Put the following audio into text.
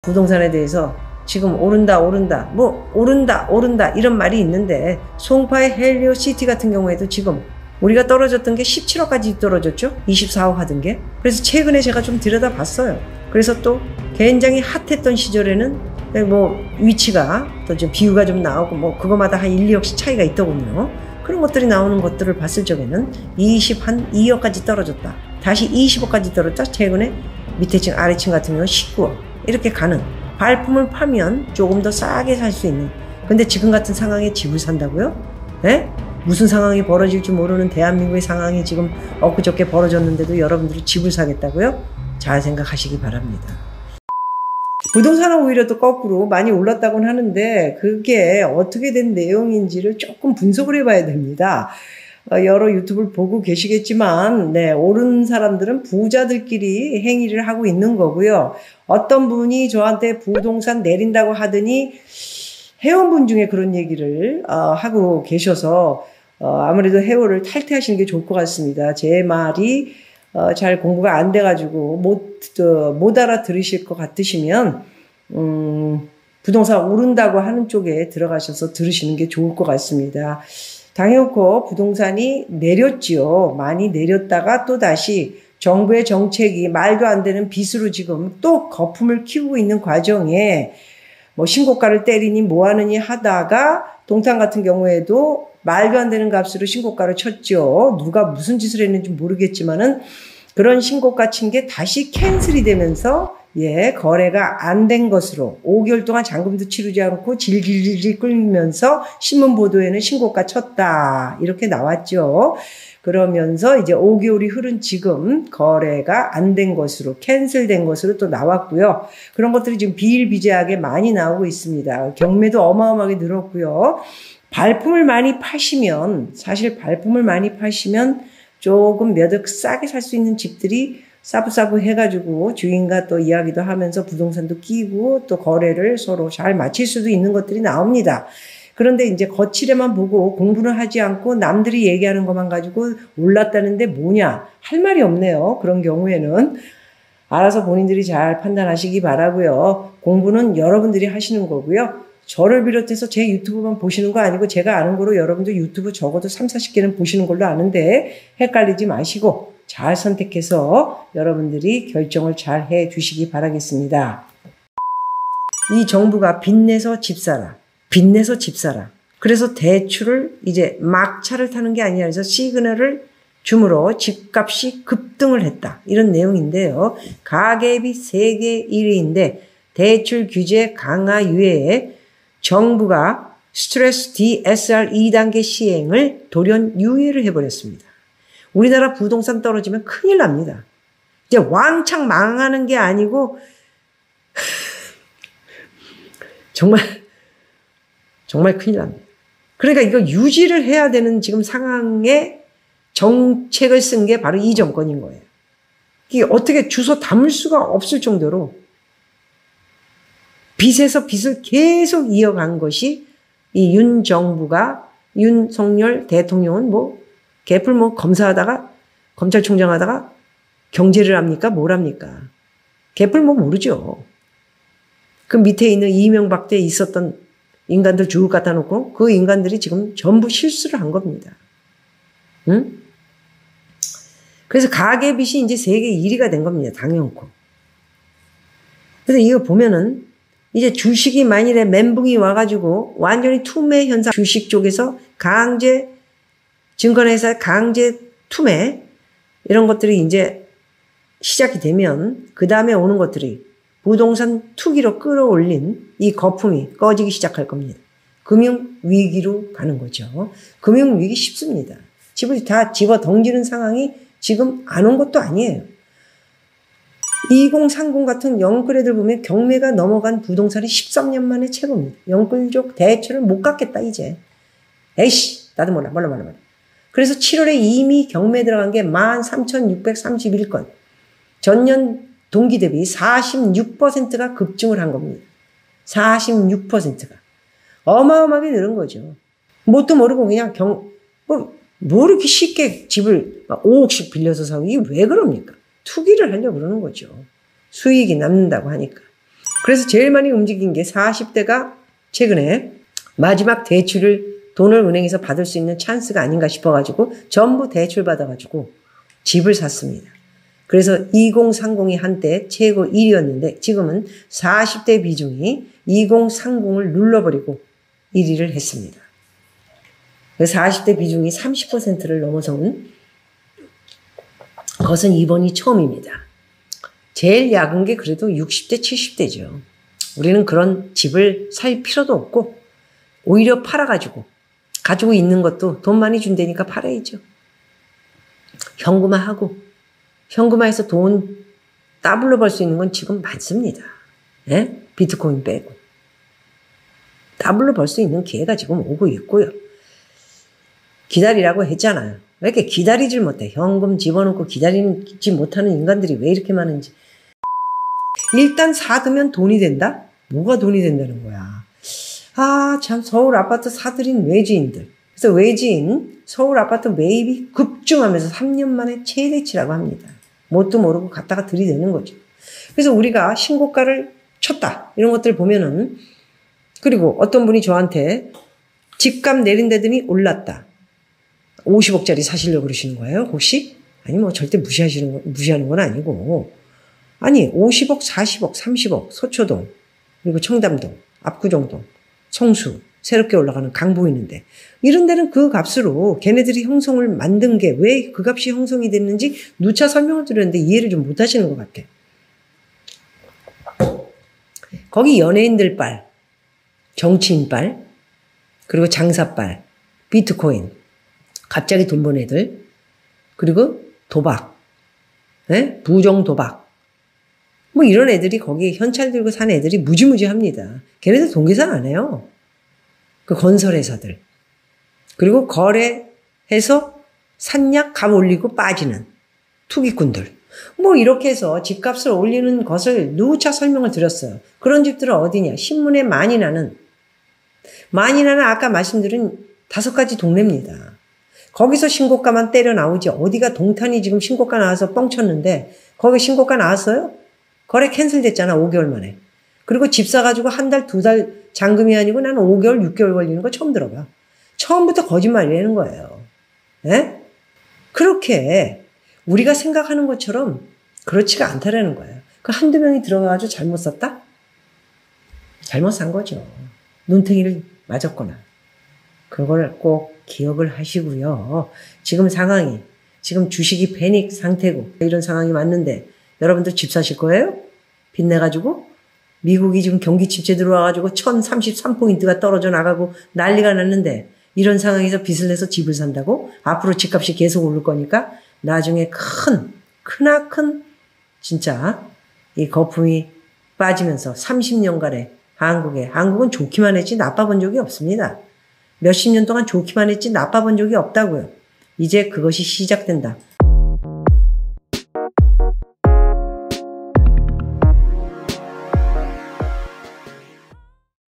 부동산에 대해서 지금 오른다 뭐 오른다 이런 말이 있는데, 송파의 헬리오시티 같은 경우에도 지금 우리가 떨어졌던 게 17억까지 떨어졌죠. 24억 하던 게. 그래서 최근에 제가 좀 들여다봤어요. 그래서 또 굉장히 핫했던 시절에는 뭐 위치가 또 좀 비유가 좀 나오고 뭐 그거마다 한 1, 2억씩 차이가 있더군요. 그런 것들이 나오는 것들을 봤을 적에는 22억까지 떨어졌다, 다시 20억까지 떨어졌다, 최근에 밑에 층 아래층 같은 경우는 19억 이렇게 가는, 발품을 파면 조금 더 싸게 살 수 있는. 근데 지금 같은 상황에 집을 산다고요? 예? 무슨 상황이 벌어질지 모르는 대한민국의 상황이 지금 엊그저께 벌어졌는데도 여러분들이 집을 사겠다고요? 잘 생각하시기 바랍니다. 부동산은 오히려 또 거꾸로 많이 올랐다고는 하는데 그게 어떻게 된 내용인지를 조금 분석을 해봐야 됩니다. 여러 유튜브를 보고 계시겠지만, 오른 사람들은 부자들끼리 행위를 하고 있는 거고요. 어떤 분이 저한테 부동산 내린다고 하더니 회원분 중에 그런 얘기를 하고 계셔서 아무래도 회원을 탈퇴하시는 게 좋을 것 같습니다. 제 말이 잘 공부가 안 돼가지고 못 알아들으실 것 같으시면 부동산 오른다고 하는 쪽에 들어가셔서 들으시는 게 좋을 것 같습니다. 당연코 부동산이 내렸지요. 많이 내렸다가 또다시 정부의 정책이 말도 안 되는 빚으로 지금 또 거품을 키우고 있는 과정에 뭐 신고가를 때리니 뭐하느니 하다가 동탄 같은 경우에도 말도 안 되는 값으로 신고가를 쳤죠. 누가 무슨 짓을 했는지 모르겠지만은 그런 신고가 친 게 다시 캔슬이 되면서 거래가 안 된 것으로 5개월 동안 잔금도 치르지 않고 질질질질 끌면서 신문 보도에는 신고가 쳤다 이렇게 나왔죠. 그러면서 이제 5개월이 흐른 지금 거래가 안 된 것으로, 캔슬된 것으로 또 나왔고요. 그런 것들이 지금 비일비재하게 많이 나오고 있습니다. 경매도 어마어마하게 늘었고요. 발품을 많이 파시면, 사실 발품을 많이 파시면 조금 몇 억 싸게 살 수 있는 집들이 싸부싸부 해가지고 주인과 또 이야기도 하면서 부동산도 끼고 또 거래를 서로 잘 마칠 수도 있는 것들이 나옵니다. 그런데 이제 거칠에만 보고 공부를 하지 않고 남들이 얘기하는 것만 가지고 올랐다는데 뭐냐 할 말이 없네요. 그런 경우에는 알아서 본인들이 잘 판단하시기 바라고요. 공부는 여러분들이 하시는 거고요. 저를 비롯해서 제 유튜브만 보시는 거 아니고 제가 아는 거로 여러분들 유튜브 적어도 3, 40개는 보시는 걸로 아는데 헷갈리지 마시고 잘 선택해서 여러분들이 결정을 잘 해 주시기 바라겠습니다. 이 정부가 빚내서 집 사라, 빚내서 집 사라. 그래서 대출을 이제 막차를 타는 게 아니라 해서 시그널을 줌으로 집값이 급등을 했다. 이런 내용인데요. 가계비 세계 1위인데 대출 규제 강화 이외에 정부가 스트레스 DSR 2단계 시행을 돌연 유예를 해버렸습니다. 우리나라 부동산 떨어지면 큰일 납니다. 이제 왕창 망하는 게 아니고 정말 큰일 납니다. 그러니까 이거 유지를 해야 되는 지금 상황에 정책을 쓴 게 바로 이 정권인 거예요. 이게 어떻게 주워 담을 수가 없을 정도로 빚에서 빚을 계속 이어간 것이 이 윤 정부가, 윤석열 대통령은 개풀 검사하다가 검찰총장 하다가 경제를 합니까? 뭘 합니까? 개풀 모르죠. 그 밑에 있는 이명박 때 있었던 인간들 쭉 갖다 놓고 그 인간들이 지금 전부 실수를 한 겁니다. 응? 그래서 가계빚이 이제 세계 1위가 된 겁니다. 당연코. 그래서 이거 보면은 이제 주식이 만일에 멘붕이 와가지고 완전히 투매 현상, 주식 쪽에서 강제, 증권회사 강제 투매, 이런 것들이 이제 시작이 되면 그 다음에 오는 것들이 부동산 투기로 끌어올린 이 거품이 꺼지기 시작할 겁니다. 금융위기로 가는 거죠. 금융위기 쉽습니다. 집을 다 집어 던지는 상황이 지금 안 온 것도 아니에요. 2030 같은 영끌애들 보면 경매가 넘어간 부동산이 13년 만에 최고입니다. 영끌족 대출을 못 갚겠다 이제. 에이씨 나도 몰라. 그래서 7월에 이미 경매 들어간 게 13,631건. 전년 동기 대비 46%가 급증을 한 겁니다. 46%가. 어마어마하게 늘은 거죠. 뭣도 모르고 그냥 뭐 이렇게 쉽게 집을 5억씩 빌려서 사고 이게 왜 그럽니까? 투기를 하려고 그러는 거죠. 수익이 남는다고 하니까. 그래서 제일 많이 움직인 게 40대가 최근에 마지막 돈을 은행에서 받을 수 있는 찬스가 아닌가 싶어가지고 전부 대출 받아가지고 집을 샀습니다. 그래서 2030이 한때 최고 1위였는데 지금은 40대 비중이 2030을 눌러버리고 1위를 했습니다. 40대 비중이 30%를 넘어선 것은 이번이 처음입니다. 제일 약은 게 그래도 60대, 70대죠. 우리는 그런 집을 살 필요도 없고 오히려 팔아가지고 가지고 있는 것도 돈 많이 준다니까 팔아야죠. 현금화하고 현금화해서 돈 더블로 벌 수 있는 건 지금 많습니다. 예? 비트코인 빼고. 더블로 벌 수 있는 기회가 지금 오고 있고요. 기다리라고 했잖아요. 왜 이렇게 기다리질 못해? 현금 집어넣고 기다리지 못하는 인간들이 왜 이렇게 많은지. 일단 사두면 돈이 된다? 뭐가 돈이 된다는 거야? 아, 참, 서울 아파트 사들인 외지인들. 그래서 외지인 서울 아파트 매입이 급증하면서 3년 만에 최대치라고 합니다. 뭣도 모르고 갖다가 들이대는 거죠. 그래서 우리가 신고가를 쳤다. 이런 것들 보면은, 그리고 어떤 분이 저한테 집값 내린다더니 올랐다. 50억짜리 사시려고 그러시는 거예요, 혹시? 아니, 뭐 절대 무시하는 건 아니고. 아니, 50억, 40억, 30억, 서초동, 그리고 청담동, 압구정동, 성수, 새롭게 올라가는 강보 있는데, 이런 데는 그 값으로 걔네들이 형성을 만든 게 왜 그 값이 형성이 됐는지 누차 설명을 드렸는데 이해를 좀 못 하시는 것 같아. 거기 연예인들 빨, 정치인 빨, 그리고 장사 빨, 비트코인, 갑자기 돈 번 애들, 그리고 도박, 네? 부정 도박. 뭐 이런 애들이 거기 현찰 들고 산 애들이 무지무지합니다. 걔네들 돈 계산 안 해요. 그 건설회사들. 그리고 거래해서 산약 값 올리고 빠지는 투기꾼들. 뭐 이렇게 해서 집값을 올리는 것을 누차 설명을 드렸어요. 그런 집들은 어디냐? 신문에 많이 나는 아까 말씀드린 5가지 동네입니다. 거기서 신고가만 때려 나오지 어디가 동탄이 지금 신고가 나와서 뻥쳤는데 거기 신고가 나왔어요? 거래 캔슬됐잖아 5개월 만에. 그리고 집 사가지고 한 달, 2달 잔금이 아니고 나는 5개월, 6개월 걸리는 거 처음 들어봐. 처음부터 거짓말이라는 거예요. 예? 그렇게 우리가 생각하는 것처럼 그렇지가 않다라는 거예요. 그 한두 명이 들어가가지고 잘못 샀다? 잘못 산 거죠. 눈탱이를 맞았거나. 그걸 꼭 기억을 하시고요. 지금 상황이, 지금 주식이 패닉 상태고 이런 상황이 맞는데 여러분들 집 사실 거예요? 빚내가지고? 미국이 지금 경기 침체 들어와가지고 1033포인트가 떨어져 나가고 난리가 났는데 이런 상황에서 빚을 내서 집을 산다고? 앞으로 집값이 계속 오를 거니까 나중에 크나큰 진짜 이 거품이 빠지면서 30년간의 한국은 좋기만 했지 나빠본 적이 없습니다. 몇십 년 동안 좋기만 했지 나빠본 적이 없다고요. 이제 그것이 시작된다.